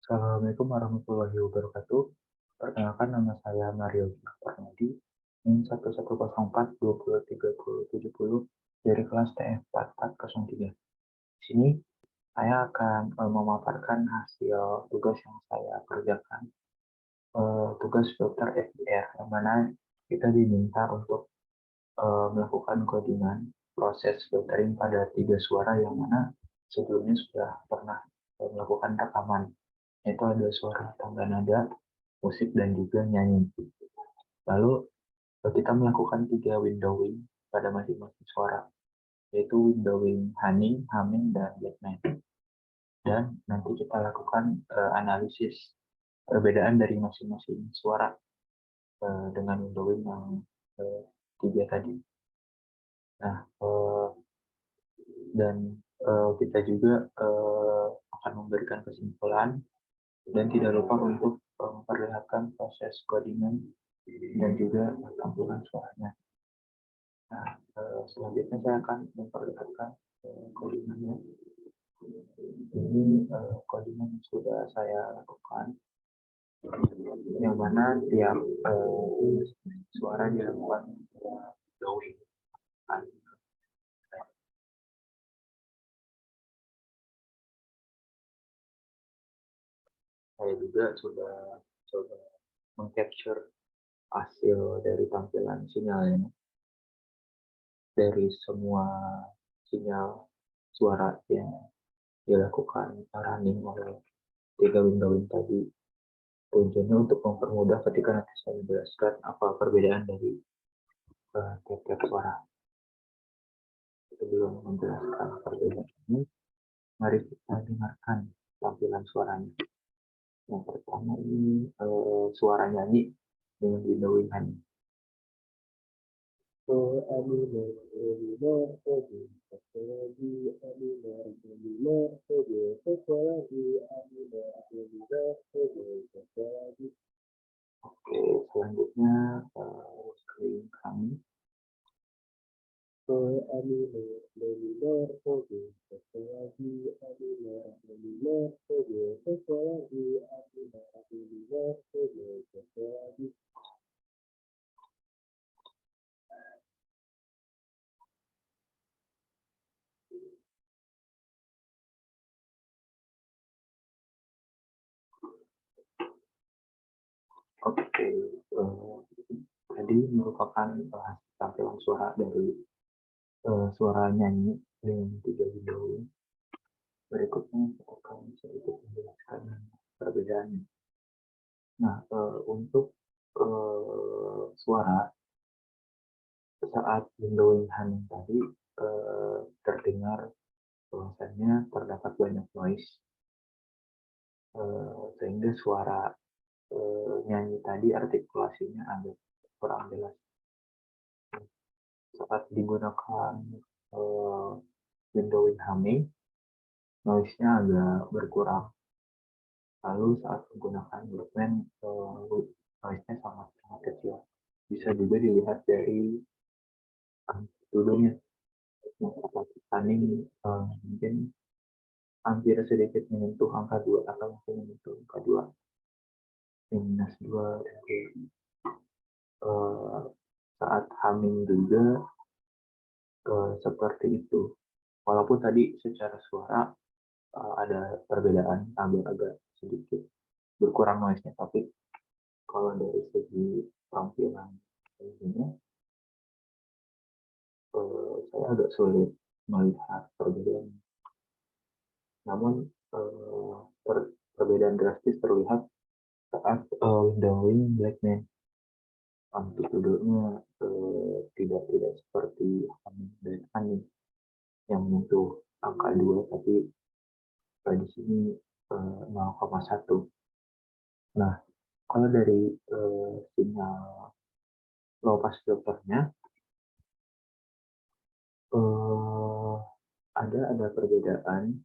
Assalamualaikum warahmatullahi wabarakatuh. Perkenalkan nama saya Mario Permadi, NIM 1104203070 dari kelas TF 4403. Di sini saya akan memaparkan hasil tugas yang saya kerjakan, tugas filter FBR, yang mana kita diminta untuk melakukan codingan proses filtering pada 3 suara yang mana sebelumnya sudah pernah melakukan rekaman, yaitu ada suara tangga nada, musik, dan juga nyanyi. Lalu kita melakukan 3 windowing pada masing-masing suara, yaitu windowing humming, dan backman. Dan nanti kita lakukan analisis perbedaan dari masing-masing suara dengan windowing yang 3 tadi. Nah, dan kita juga akan memberikan kesimpulan dan tidak lupa untuk memperlihatkan proses codingan dan juga tampilan suaranya. Nah, selanjutnya saya akan memperlihatkan codingannya. Ini codingan yang sudah saya lakukan, yang mana tiap suara dilakukan drawing. Saya juga sudah coba mengcapture hasil dari tampilan sinyalnya dari semua sinyal suara yang dilakukan running oleh 3 windowing tadi. Tujuannya untuk mempermudah ketika nanti saya menjelaskan apa perbedaan dari tiap-tiap suara. Sebelum menjelaskan perbedaan ini, mari kita dengarkan tampilan suaranya. Yang pertama ini suara nyanyi dengan windowing honey. Oke, selanjutnya screen kami. Oke, tadi merupakan tampilan suara dari suara nyanyi dengan 3 windowing. Berikutnya kita akan sedikit menjelaskan perbedaannya. Nah, untuk suara saat windowing honey tadi terdengar bahwasannya terdapat banyak noise, sehingga suara nyanyi tadi artikulasinya agak kurang jelas. Saat digunakan windowing humming, noise-nya agak berkurang. Lalu saat menggunakan backman, noise-nya sangat kecil. Bisa juga dilihat dari amplitudonya. Running mungkin hampir sedikit menyentuh angka 2 atau mungkin menyentuh angka 2, minus 2, dan saat humming juga seperti itu. Walaupun tadi secara suara ada perbedaan, agak sedikit berkurang noise-nya, tapi kalau dari segi tampilan ini saya agak sulit melihat perbedaan. Namun perbedaan drastis terlihat saat windowing backman. Amplitudenya tidak seperti humming dan yang menyentuh angka 2, tapi di sini 0,1. Nah, kalau dari sinyal low pass filternya ada perbedaan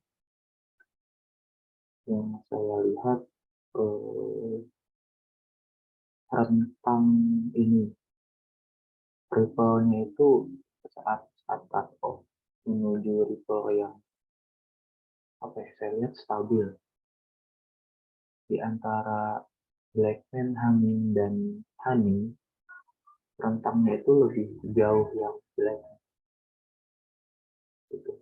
yang saya lihat rentang ini ripple-nya itu saat cut off menuju ripple yang saya lihat stabil. di antara Blackman, Humming, dan Honey, rentangnya itu lebih jauh yang black gitu.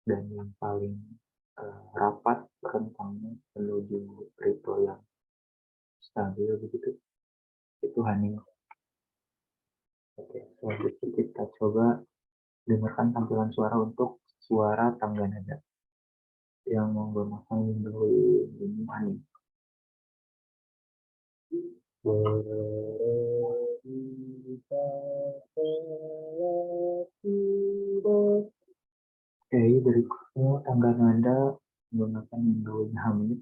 Dan yang paling rapat rentangnya menuju triple yang stabil begitu itu Honey. Oke, selanjutnya kita coba dengarkan tampilan suara untuk suara tangga nada yang menggunakan window ini Honey. Oke, berikutnya tangga nada menggunakan window Hamid.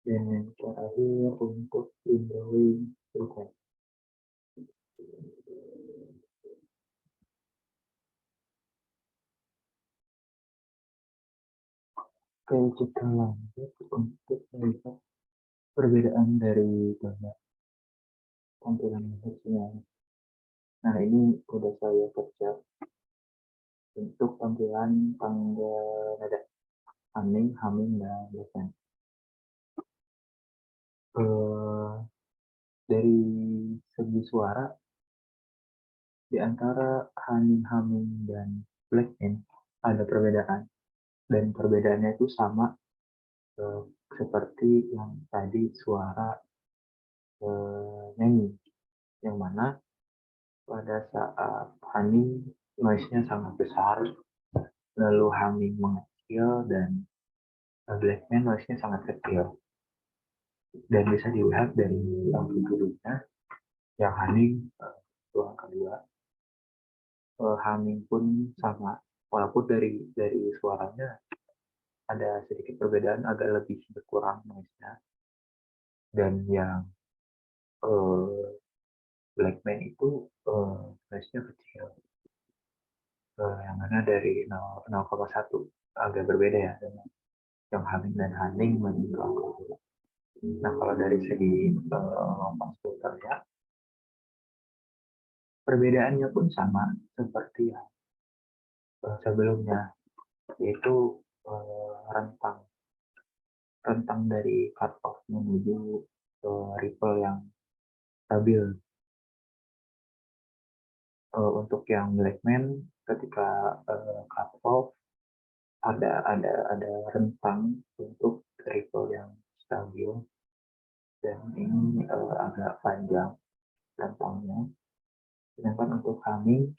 Dan yang terakhir untuk windowing frequency. Oke, kita lanjut untuk melihat perbedaan dari banyak tampilan musiknya. Nah, ini udah saya kerja untuk tampilan tangga nada humming, dan bass. Dari segi suara, di antara humming, dan blackman ada perbedaan. Dan perbedaannya itu sama seperti yang tadi suara nyanyi. Yang mana pada saat humming noise-nya sangat besar, lalu humming mengecil, dan blackman noise-nya sangat kecil. Dan bisa dilihat dari amplitude-nya, yang humming ruang kedua, humming pun sama, walaupun dari suaranya ada sedikit perbedaan, agak lebih berkurang noise-nya. Dan yang blackman itu noise-nya kecil, yang mana dari 0,1 agak berbeda ya dengan yang humming dan hunting menuju. Nah, kalau dari segi lompang filter ya, perbedaannya pun sama seperti yang sebelumnya, yaitu rentang dari cut off menuju ripple yang stabil. Untuk yang blackman, ketika cut off ada rentang untuk ripple yang stabil, dan ini agak panjang rentangnya. Sedangkan untuk humming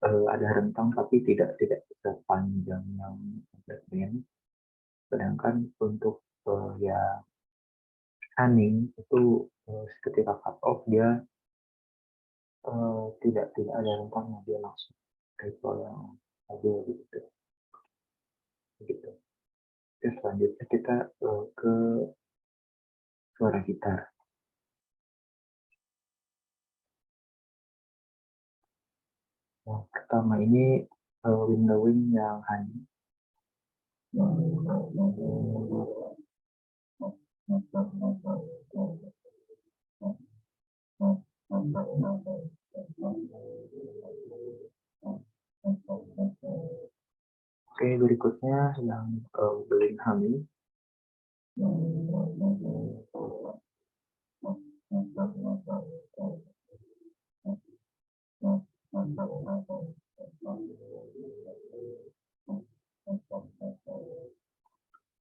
ada rentang tapi tidak sepanjang yang blackman. Sedangkan untuk ya humming itu ketika cut off dia tidak ada rentangnya, dia langsung ripple yang stabil gitu. Begitu. Oke, selanjutnya kita ke suara gitar. Yang pertama ini windowing yang honey. Oke, berikutnya yang windowing honey.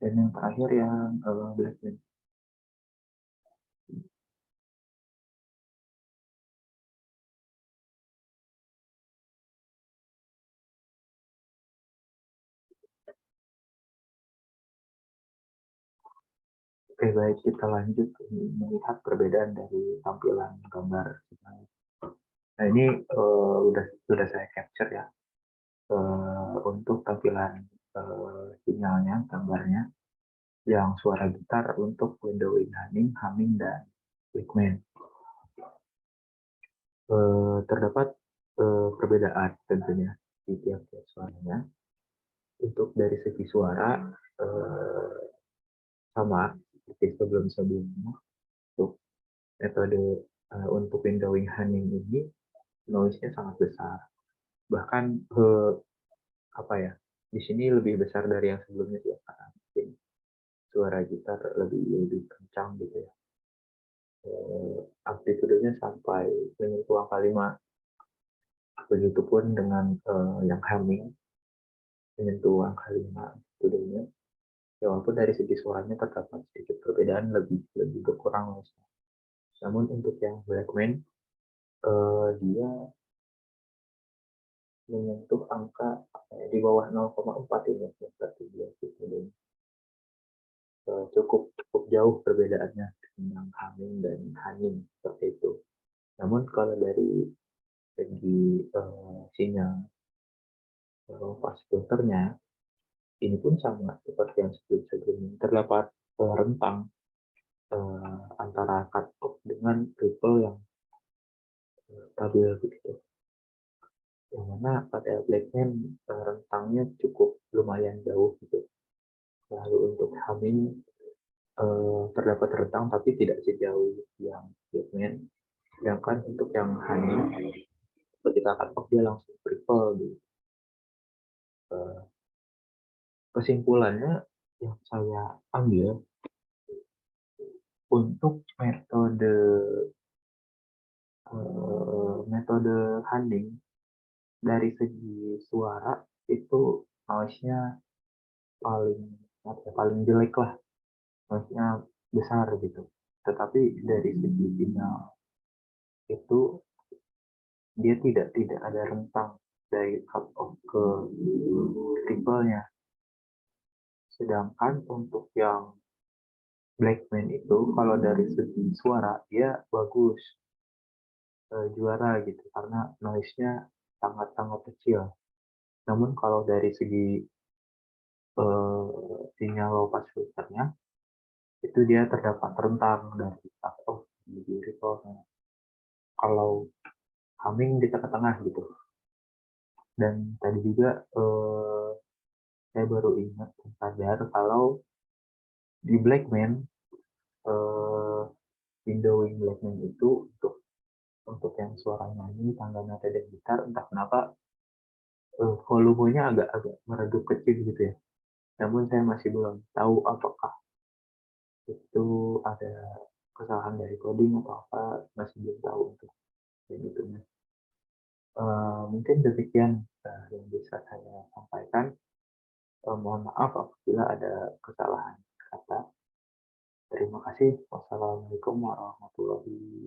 Dan yang terakhir yang blackman. Oke, baik, kita lanjut melihat perbedaan dari tampilan gambar. Nah, ini sudah saya capture ya untuk tampilan sinyalnya, gambarnya, yang suara gitar untuk windowing honey, humming, dan blackman. Terdapat perbedaan tentunya di tiap-tiap suaranya. Untuk dari segi suara sama seperti sebelum-sebelumnya. Untuk metode untuk windowing honey ini noise-nya sangat besar. Bahkan apa ya? Di sini lebih besar dari yang sebelumnya sih, karena mungkin suara gitar lebih lebih kencang gitu ya. Amplitudenya sampai menyentuh angka 5. Begitupun dengan yang humming menyentuh angka 5 amplitudenya. Ya walaupun dari segi suaranya terdapat sedikit perbedaan lebih lebih berkurang. Namun untuk yang Blackman dia menyentuh angka di bawah 0,4 ini berarti dia amplitudenya. Cukup cukup jauh perbedaannya dengan humming dan honey seperti itu. Namun kalau dari segi sinyal pas filternya ini pun sama seperti yang sebelum-sebelumnya terdapat rentang antara cut off dengan ripple yang stabil begitu. Yang mana pada Blackman rentangnya cukup lumayan jauh gitu. Lalu untuk humming terdapat rentang tapi tidak sejauh yang Blackman. Sedangkan untuk yang honey ketika cut off dia langsung ripple gitu. Kesimpulannya yang saya ambil untuk metode hunting dari segi suara itu noise-nya paling paling jelek lah, noise-nya besar gitu. Tetapi dari segi sinyal itu dia tidak ada rentang dari cut off ke triple-nya. Sedangkan untuk yang Blackman itu kalau dari segi suara dia bagus, juara gitu karena noise-nya sangat-sangat kecil. Namun kalau dari segi sinyal low pass filternya itu dia terdapat rentang dari cut off di ripple. Kalau humming di tengah-tengah gitu. Dan tadi juga saya baru ingat sadar kalau di Blackman windowing Blackman itu untuk yang suara nyanyi, tangga nada dan gitar entah kenapa volumenya agak meredup kecil gitu ya. Namun saya masih belum tahu apakah itu ada kesalahan dari coding atau apa, masih belum tahu untuk kayak gitu. Mungkin demikian yang bisa saya sampaikan. Mohon maaf apabila ada kesalahan kata. Terima kasih. Wassalamualaikum warahmatullahi